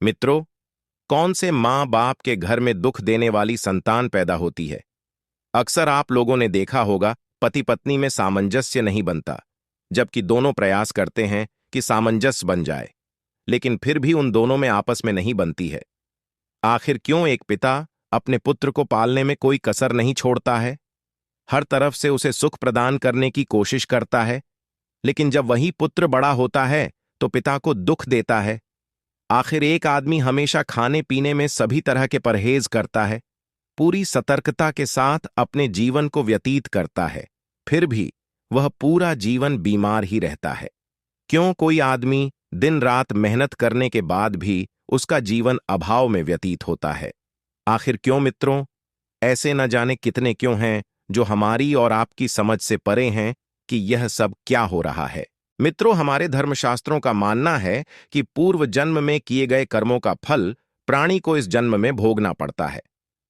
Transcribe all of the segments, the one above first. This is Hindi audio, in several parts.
मित्रों, कौन से माँ बाप के घर में दुख देने वाली संतान पैदा होती है? अक्सर आप लोगों ने देखा होगा, पति पत्नी में सामंजस्य नहीं बनता, जबकि दोनों प्रयास करते हैं कि सामंजस्य बन जाए, लेकिन फिर भी उन दोनों में आपस में नहीं बनती है। आखिर क्यों एक पिता अपने पुत्र को पालने में कोई कसर नहीं छोड़ता है? हर तरफ से उसे सुख प्रदान करने की कोशिश करता है, लेकिन जब वही पुत्र बड़ा होता है तो पिता को दुख देता है। आखिर एक आदमी हमेशा खाने पीने में सभी तरह के परहेज करता है, पूरी सतर्कता के साथ अपने जीवन को व्यतीत करता है, फिर भी वह पूरा जीवन बीमार ही रहता है। क्यों कोई आदमी दिन रात मेहनत करने के बाद भी उसका जीवन अभाव में व्यतीत होता है? आखिर क्यों मित्रों? ऐसे न जाने कितने क्यों हैं जो हमारी और आपकी समझ से परे हैं कि यह सब क्या हो रहा है। मित्रों, हमारे धर्मशास्त्रों का मानना है कि पूर्व जन्म में किए गए कर्मों का फल प्राणी को इस जन्म में भोगना पड़ता है।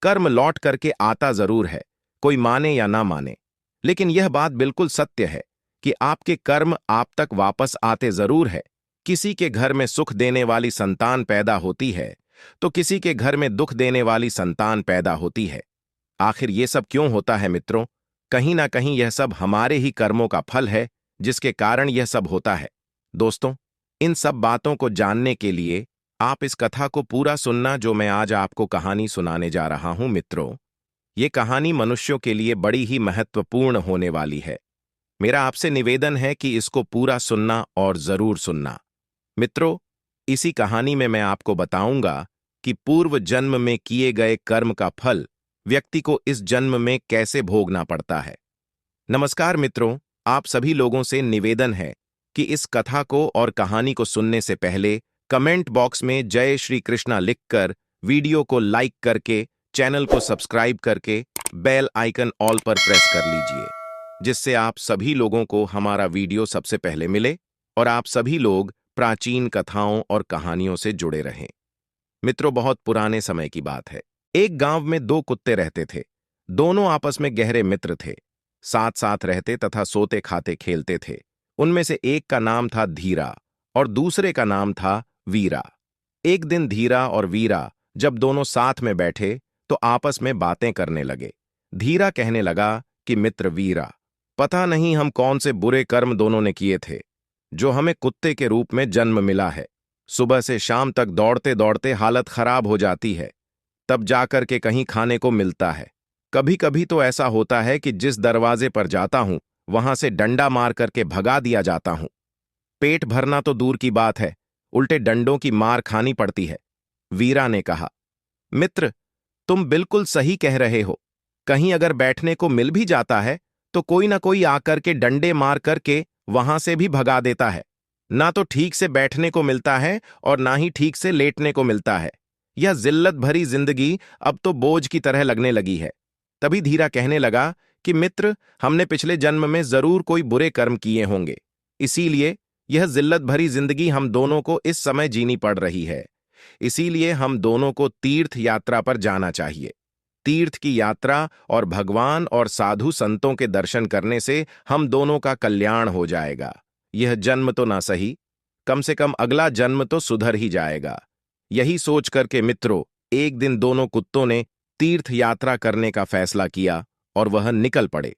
कर्म लौट करके आता जरूर है, कोई माने या ना माने, लेकिन यह बात बिल्कुल सत्य है कि आपके कर्म आप तक वापस आते जरूर है। किसी के घर में सुख देने वाली संतान पैदा होती है तो किसी के घर में दुख देने वाली संतान पैदा होती है। आखिर ये सब क्यों होता है मित्रों? कहीं ना कहीं यह सब हमारे ही कर्मों का फल है, जिसके कारण यह सब होता है। दोस्तों, इन सब बातों को जानने के लिए आप इस कथा को पूरा सुनना जो मैं आज आपको कहानी सुनाने जा रहा हूं। मित्रों, ये कहानी मनुष्यों के लिए बड़ी ही महत्वपूर्ण होने वाली है। मेरा आपसे निवेदन है कि इसको पूरा सुनना और जरूर सुनना। मित्रों, इसी कहानी में मैं आपको बताऊंगा कि पूर्व जन्म में किए गए कर्म का फल व्यक्ति को इस जन्म में कैसे भोगना पड़ता है। नमस्कार मित्रों, आप सभी लोगों से निवेदन है कि इस कथा को और कहानी को सुनने से पहले कमेंट बॉक्स में जय श्री कृष्णा लिखकर, वीडियो को लाइक करके, चैनल को सब्सक्राइब करके बेल आइकन ऑल पर प्रेस कर लीजिए, जिससे आप सभी लोगों को हमारा वीडियो सबसे पहले मिले और आप सभी लोग प्राचीन कथाओं और कहानियों से जुड़े रहें। मित्रों, बहुत पुराने समय की बात है। एक गांव में दो कुत्ते रहते थे। दोनों आपस में गहरे मित्र थे, साथ साथ रहते तथा सोते खाते खेलते थे। उनमें से एक का नाम था धीरा और दूसरे का नाम था वीरा। एक दिन धीरा और वीरा जब दोनों साथ में बैठे तो आपस में बातें करने लगे। धीरा कहने लगा कि मित्र वीरा, पता नहीं हम कौन से बुरे कर्म दोनों ने किए थे जो हमें कुत्ते के रूप में जन्म मिला है। सुबह से शाम तक दौड़ते दौड़ते हालत खराब हो जाती है, तब जाकर के कहीं खाने को मिलता है। कभी कभी तो ऐसा होता है कि जिस दरवाजे पर जाता हूं वहां से डंडा मार करके भगा दिया जाता हूं। पेट भरना तो दूर की बात है, उल्टे डंडों की मार खानी पड़ती है। वीरा ने कहा, मित्र, तुम बिल्कुल सही कह रहे हो। कहीं अगर बैठने को मिल भी जाता है तो कोई ना कोई आकर के डंडे मार करके वहां से भी भगा देता है। ना तो ठीक से बैठने को मिलता है और ना ही ठीक से लेटने को मिलता है। यह जिल्लत भरी जिंदगी अब तो बोझ की तरह लगने लगी है। तभी धीरा कहने लगा कि मित्र, हमने पिछले जन्म में जरूर कोई बुरे कर्म किए होंगे, इसीलिए यह जिल्लत भरी जिंदगी हम दोनों को इस समय जीनी पड़ रही है। इसीलिए हम दोनों को तीर्थ यात्रा पर जाना चाहिए। तीर्थ की यात्रा और भगवान और साधु संतों के दर्शन करने से हम दोनों का कल्याण हो जाएगा। यह जन्म तो ना सही, कम से कम अगला जन्म तो सुधर ही जाएगा। यही सोच करके मित्रों, एक दिन दोनों कुत्तों ने तीर्थ यात्रा करने का फैसला किया और वह निकल पड़े।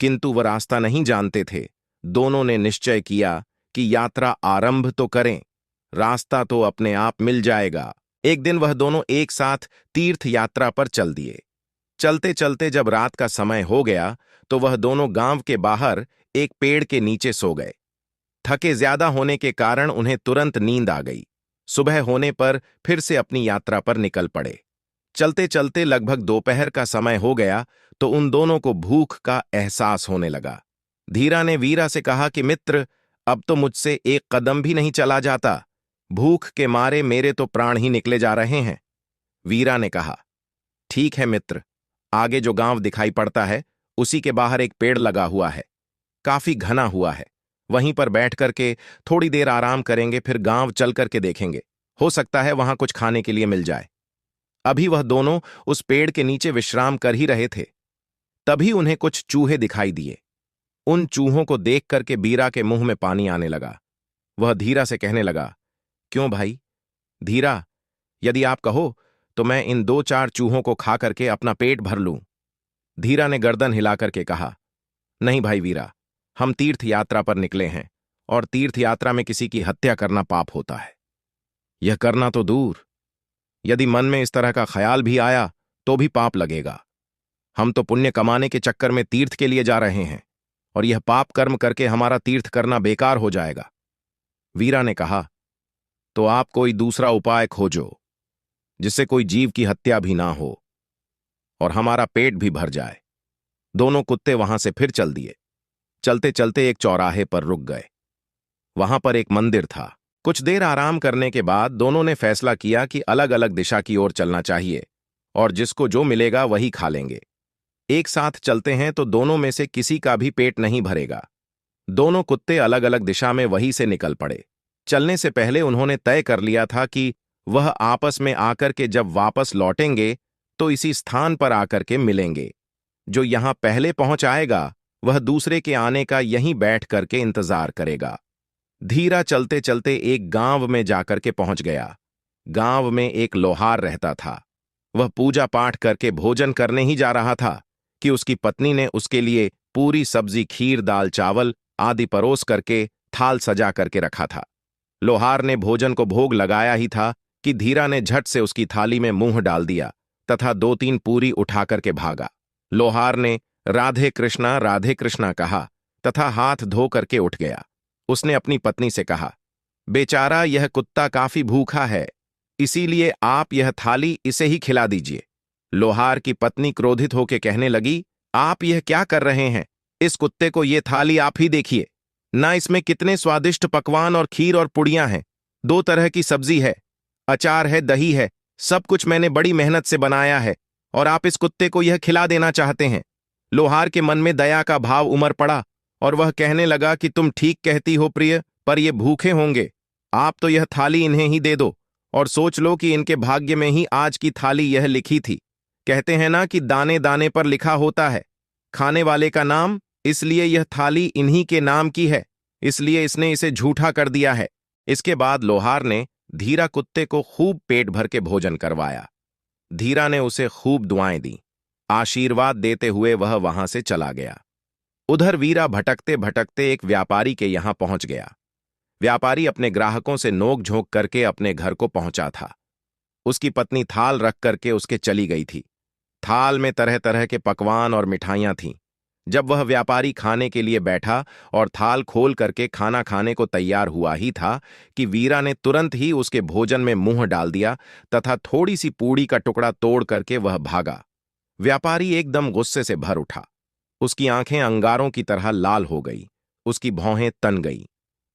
किंतु वह रास्ता नहीं जानते थे। दोनों ने निश्चय किया कि यात्रा आरंभ तो करें, रास्ता तो अपने आप मिल जाएगा। एक दिन वह दोनों एक साथ तीर्थ यात्रा पर चल दिए। चलते चलते जब रात का समय हो गया तो वह दोनों गांव के बाहर एक पेड़ के नीचे सो गए। थके ज्यादा होने के कारण उन्हें तुरंत नींद आ गई। सुबह होने पर फिर से अपनी यात्रा पर निकल पड़े। चलते चलते लगभग दोपहर का समय हो गया तो उन दोनों को भूख का एहसास होने लगा। धीरा ने वीरा से कहा कि मित्र, अब तो मुझसे एक कदम भी नहीं चला जाता। भूख के मारे मेरे तो प्राण ही निकले जा रहे हैं। वीरा ने कहा, ठीक है मित्र, आगे जो गांव दिखाई पड़ता है उसी के बाहर एक पेड़ लगा हुआ है, काफी घना हुआ है। वहीं पर बैठ करके थोड़ी देर आराम करेंगे, फिर गांव चल करके देखेंगे, हो सकता है वहां कुछ खाने के लिए मिल जाए। अभी वह दोनों उस पेड़ के नीचे विश्राम कर ही रहे थे, तभी उन्हें कुछ चूहे दिखाई दिए। उन चूहों को देख करके वीरा के मुंह में पानी आने लगा। वह धीरा से कहने लगा, क्यों भाई धीरा, यदि आप कहो तो मैं इन 2-4 चूहों को खा करके अपना पेट भर लूं। धीरा ने गर्दन हिला करके कहा, नहीं भाई वीरा, हम तीर्थ यात्रा पर निकले हैं और तीर्थ यात्रा में किसी की हत्या करना पाप होता है। यह करना तो दूर, यदि मन में इस तरह का ख्याल भी आया तो भी पाप लगेगा। हम तो पुण्य कमाने के चक्कर में तीर्थ के लिए जा रहे हैं और यह पाप कर्म करके हमारा तीर्थ करना बेकार हो जाएगा। वीरा ने कहा, तो आप कोई दूसरा उपाय खोजो जिससे कोई जीव की हत्या भी ना हो और हमारा पेट भी भर जाए। दोनों कुत्ते वहां से फिर चल दिए। चलते चलते एक चौराहे पर रुक गए। वहां पर एक मंदिर था। कुछ देर आराम करने के बाद दोनों ने फैसला किया कि अलग अलग दिशा की ओर चलना चाहिए और जिसको जो मिलेगा वही खा लेंगे। एक साथ चलते हैं तो दोनों में से किसी का भी पेट नहीं भरेगा। दोनों कुत्ते अलग अलग दिशा में वहीं से निकल पड़े। चलने से पहले उन्होंने तय कर लिया था कि वह आपस में आकर के जब वापस लौटेंगे तो इसी स्थान पर आकर के मिलेंगे। जो यहां पहले पहुंच आएगा वह दूसरे के आने का यहीं बैठ करके इंतजार करेगा। धीरा चलते चलते एक गांव में जाकर के पहुंच गया। गांव में एक लोहार रहता था। वह पूजा पाठ करके भोजन करने ही जा रहा था कि उसकी पत्नी ने उसके लिए पूरी सब्जी, खीर, दाल, चावल आदि परोस करके थाल सजा करके रखा था। लोहार ने भोजन को भोग लगाया ही था कि धीरा ने झट से उसकी थाली में मुंह डाल दिया तथा 2-3 पूरी उठा करके भागा। लोहार ने राधे कृष्णा कहा तथा हाथ धो करके उठ गया। उसने अपनी पत्नी से कहा, बेचारा यह कुत्ता काफी भूखा है, इसीलिए आप यह थाली इसे ही खिला दीजिए। लोहार की पत्नी क्रोधित होकर कहने लगी, आप यह क्या कर रहे हैं? इस कुत्ते को यह थाली आप ही देखिए ना, इसमें कितने स्वादिष्ट पकवान और खीर और पुड़ियां हैं, 2 तरह की सब्जी है, अचार है, दही है, सब कुछ मैंने बड़ी मेहनत से बनाया है और आप इस कुत्ते को यह खिला देना चाहते हैं। लोहार के मन में दया का भाव उमड़ पड़ा और वह कहने लगा कि तुम ठीक कहती हो प्रिय, पर ये भूखे होंगे। आप तो यह थाली इन्हें ही दे दो और सोच लो कि इनके भाग्य में ही आज की थाली यह लिखी थी। कहते हैं ना कि दाने दाने पर लिखा होता है खाने वाले का नाम, इसलिए यह थाली इन्हीं के नाम की है, इसलिए इसने इसे झूठा कर दिया है। इसके बाद लोहार ने धीरा कुत्ते को खूब पेट भर के भोजन करवाया। धीरा ने उसे खूब दुआएं दी। आशीर्वाद देते हुए वह वहां से चला गया। उधर वीरा भटकते भटकते एक व्यापारी के यहां पहुंच गया। व्यापारी अपने ग्राहकों से नोक झोंक करके अपने घर को पहुंचा था। उसकी पत्नी थाल रख करके उसके चली गई थी। थाल में तरह तरह के पकवान और मिठाइयां थीं। जब वह व्यापारी खाने के लिए बैठा और थाल खोल करके खाना खाने को तैयार हुआ ही था कि वीरा ने तुरंत ही उसके भोजन में मुंह डाल दिया तथा थोड़ी सी पूड़ी का टुकड़ा तोड़ करके वह भागा। व्यापारी एकदम गुस्से से भर उठा। उसकी आंखें अंगारों की तरह लाल हो गई, उसकी भौहें तन गई।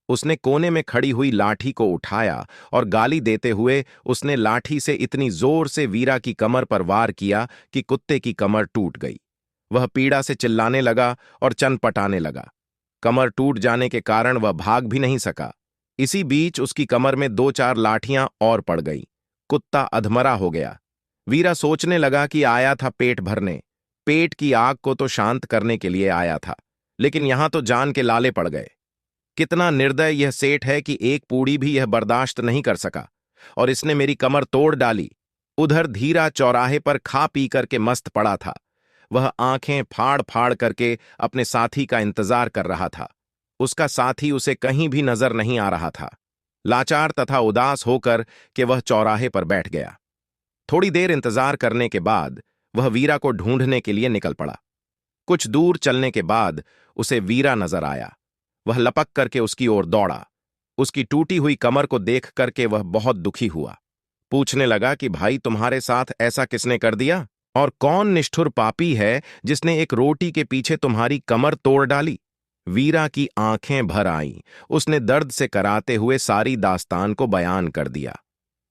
उसने कोने में खड़ी हुई लाठी को उठाया और गाली देते हुए उसने लाठी से इतनी जोर से वीरा की कमर पर वार किया कि कुत्ते की कमर टूट गई। वह पीड़ा से चिल्लाने लगा और चनपटाने लगा। कमर टूट जाने के कारण वह भाग भी नहीं सका। इसी बीच उसकी कमर में 2-4 लाठियां और पड़ गई। कुत्ता अधमरा हो गया। वीरा सोचने लगा कि आया था पेट भरने, पेट की आग को तो शांत करने के लिए आया था, लेकिन यहां तो जान के लाले पड़ गए। कितना निर्दय यह सेठ है कि एक पूड़ी भी यह बर्दाश्त नहीं कर सका और इसने मेरी कमर तोड़ डाली। उधर धीरा चौराहे पर खा पी करके मस्त पड़ा था। वह आंखें फाड़ फाड़ करके अपने साथी का इंतजार कर रहा था। उसका साथी उसे कहीं भी नजर नहीं आ रहा था। लाचार तथा उदास होकर के वह चौराहे पर बैठ गया। थोड़ी देर इंतजार करने के बाद वह वीरा को ढूंढने के लिए निकल पड़ा। कुछ दूर चलने के बाद उसे वीरा नजर आया। वह लपक करके उसकी ओर दौड़ा। उसकी टूटी हुई कमर को देख करके वह बहुत दुखी हुआ। पूछने लगा कि भाई, तुम्हारे साथ ऐसा किसने कर दिया और कौन निष्ठुर पापी है जिसने एक रोटी के पीछे तुम्हारी कमर तोड़ डाली? वीरा की आंखें भर आईं। उसने दर्द से कराते हुए सारी दास्तान को बयान कर दिया।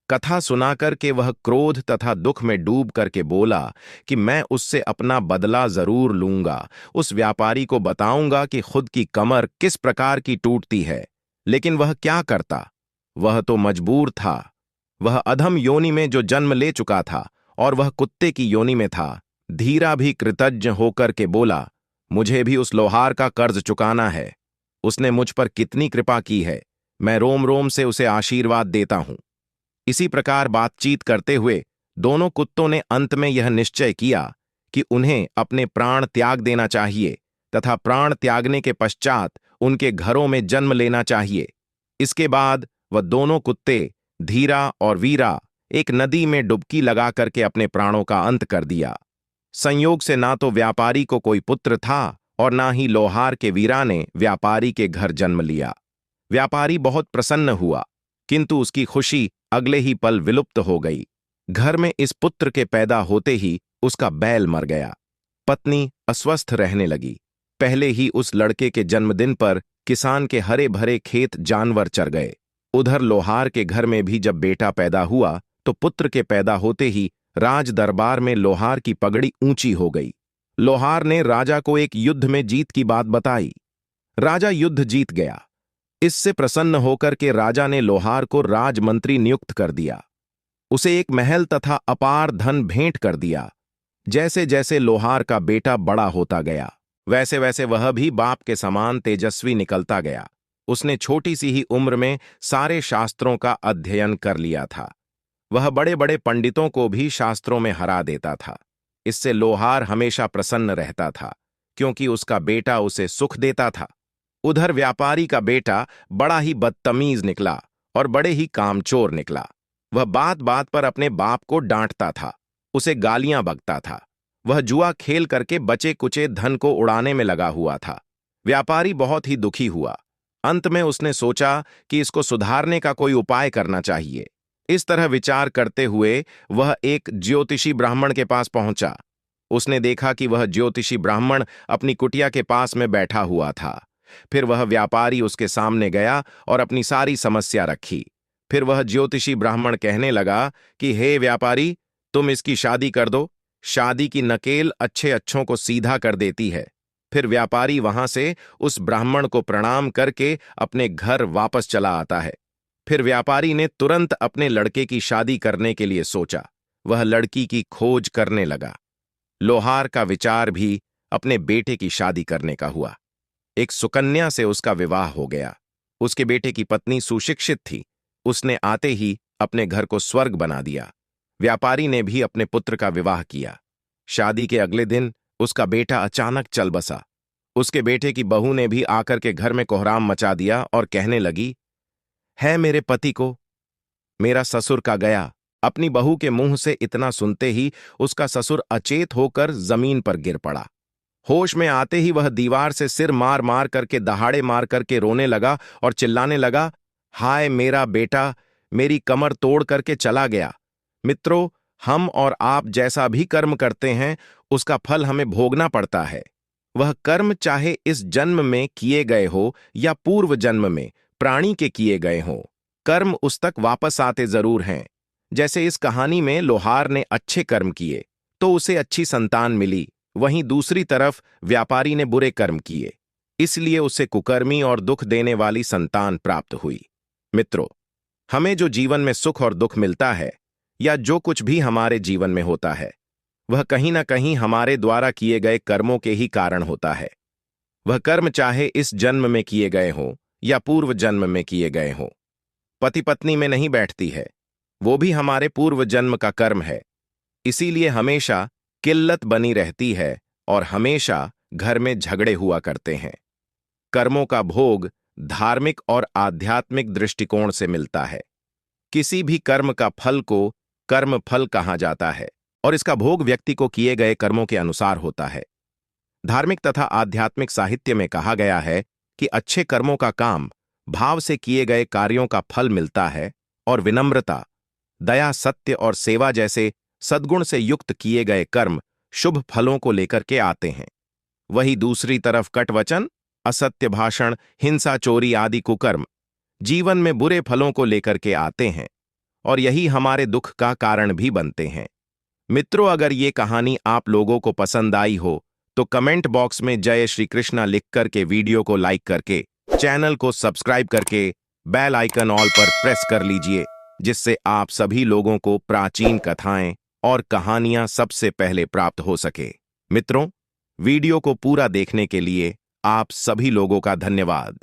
कथा सुनाकर के वह क्रोध तथा दुख में डूब करके बोला कि मैं उससे अपना बदला जरूर लूंगा। उस व्यापारी को बताऊंगा कि खुद की कमर किस प्रकार की टूटती है। लेकिन वह क्या करता? वह तो मजबूर था। वह अधम योनि में जो जन्म ले चुका था और वह कुत्ते की योनि में था। धीरा भी कृतज्ञ होकर के बोला, मुझे भी उस लोहार का कर्ज चुकाना है। उसने मुझ पर कितनी कृपा की है, मैं रोम रोम से उसे आशीर्वाद देता हूं। इसी प्रकार बातचीत करते हुए दोनों कुत्तों ने अंत में यह निश्चय किया कि उन्हें अपने प्राण त्याग देना चाहिए तथा प्राण त्यागने के पश्चात उनके घरों में जन्म लेना चाहिए। इसके बाद वह दोनों कुत्ते धीरा और वीरा एक नदी में डुबकी लगा करके अपने प्राणों का अंत कर दिया। संयोग से ना तो व्यापारी को कोई पुत्र था और ना ही लोहार के वीरा ने व्यापारी के घर जन्म लिया। व्यापारी बहुत प्रसन्न हुआ, किंतु उसकी खुशी अगले ही पल विलुप्त हो गई। घर में इस पुत्र के पैदा होते ही उसका बैल मर गया। पत्नी अस्वस्थ रहने लगी। पहले ही उस लड़के के जन्मदिन पर किसान के हरे भरे खेत जानवर चर गए। उधर लोहार के घर में भी जब बेटा पैदा हुआ तो पुत्र के पैदा होते ही राज दरबार में लोहार की पगड़ी ऊंची हो गई। लोहार ने राजा को एक युद्ध में जीत की बात बताई। राजा युद्ध जीत गया। इससे प्रसन्न होकर के राजा ने लोहार को राजमंत्री नियुक्त कर दिया। उसे एक महल तथा अपार धन भेंट कर दिया। जैसे जैसे लोहार का बेटा बड़ा होता गया वैसे वैसे वह भी बाप के समान तेजस्वी निकलता गया। उसने छोटी सी ही उम्र में सारे शास्त्रों का अध्ययन कर लिया था। वह बड़े बड़े पंडितों को भी शास्त्रों में हरा देता था। इससे लोहार हमेशा प्रसन्न रहता था, क्योंकि उसका बेटा उसे सुख देता था। उधर व्यापारी का बेटा बड़ा ही बदतमीज निकला और बड़े ही कामचोर निकला। वह बात बात पर अपने बाप को डांटता था, उसे गालियां बकता था। वह जुआ खेल करके बचे कुचे धन को उड़ाने में लगा हुआ था। व्यापारी बहुत ही दुखी हुआ। अंत में उसने सोचा कि इसको सुधारने का कोई उपाय करना चाहिए। इस तरह विचार करते हुए वह एक ज्योतिषी ब्राह्मण के पास पहुंचा। उसने देखा कि वह ज्योतिषी ब्राह्मण अपनी कुटिया के पास में बैठा हुआ था। फिर वह व्यापारी उसके सामने गया और अपनी सारी समस्या रखी। फिर वह ज्योतिषी ब्राह्मण कहने लगा कि हे व्यापारी, तुम इसकी शादी कर दो। शादी की नकेल अच्छे अच्छों को सीधा कर देती है। फिर व्यापारी वहां से उस ब्राह्मण को प्रणाम करके अपने घर वापस चला आता है। फिर व्यापारी ने तुरंत अपने लड़के की शादी करने के लिए सोचा। वह लड़की की खोज करने लगा। लोहार का विचार भी अपने बेटे की शादी करने का हुआ। एक सुकन्या से उसका विवाह हो गया। उसके बेटे की पत्नी सुशिक्षित थी। उसने आते ही अपने घर को स्वर्ग बना दिया। व्यापारी ने भी अपने पुत्र का विवाह किया। शादी के अगले दिन उसका बेटा अचानक चल बसा। उसके बेटे की बहू ने भी आकर के घर में कोहराम मचा दिया और कहने लगी, है मेरे पति को, मेरा ससुर का गया। अपनी बहू के मुंह से इतना सुनते ही उसका ससुर अचेत होकर जमीन पर गिर पड़ा। होश में आते ही वह दीवार से सिर मार मार करके दहाड़े मार करके रोने लगा और चिल्लाने लगा, हाय मेरा बेटा मेरी कमर तोड़ करके चला गया। मित्रों, हम और आप जैसा भी कर्म करते हैं उसका फल हमें भोगना पड़ता है। वह कर्म चाहे इस जन्म में किए गए हो या पूर्व जन्म में प्राणी के किए गए हों, कर्म उस तक वापस आते जरूर हैं। जैसे इस कहानी में लोहार ने अच्छे कर्म किए तो उसे अच्छी संतान मिली, वहीं दूसरी तरफ व्यापारी ने बुरे कर्म किए, इसलिए उसे कुकर्मी और दुख देने वाली संतान प्राप्त हुई। मित्रों, हमें जो जीवन में सुख और दुख मिलता है या जो कुछ भी हमारे जीवन में होता है वह कहीं ना कहीं हमारे द्वारा किए गए कर्मों के ही कारण होता है। वह कर्म चाहे इस जन्म में किए गए हों या पूर्व जन्म में किए गए हों, पति पत्नी में नहीं बैठती है, वो भी हमारे पूर्व जन्म का कर्म है। इसीलिए हमेशा किल्लत बनी रहती है और हमेशा घर में झगड़े हुआ करते हैं। कर्मों का भोग धार्मिक और आध्यात्मिक दृष्टिकोण से मिलता है। किसी भी कर्म का फल को कर्म फल कहा जाता है और इसका भोग व्यक्ति को किए गए कर्मों के अनुसार होता है। धार्मिक तथा आध्यात्मिक साहित्य में कहा गया है कि अच्छे कर्मों का काम भाव से किए गए कार्यों का फल मिलता है और विनम्रता, दया, सत्य और सेवा जैसे सद्गुण से युक्त किए गए कर्म शुभ फलों को लेकर के आते हैं। वही दूसरी तरफ कटवचन, असत्य भाषण, हिंसा, चोरी आदि कुकर्म जीवन में बुरे फलों को लेकर के आते हैं और यही हमारे दुख का कारण भी बनते हैं। मित्रों, अगर ये कहानी आप लोगों को पसंद आई हो तो कमेंट बॉक्स में जय श्री कृष्णा लिख करके वीडियो को लाइक करके चैनल को सब्सक्राइब करके बेल आइकन ऑल पर प्रेस कर लीजिए, जिससे आप सभी लोगों को प्राचीन कथाएं और कहानियां सबसे पहले प्राप्त हो सके। मित्रों, वीडियो को पूरा देखने के लिए आप सभी लोगों का धन्यवाद।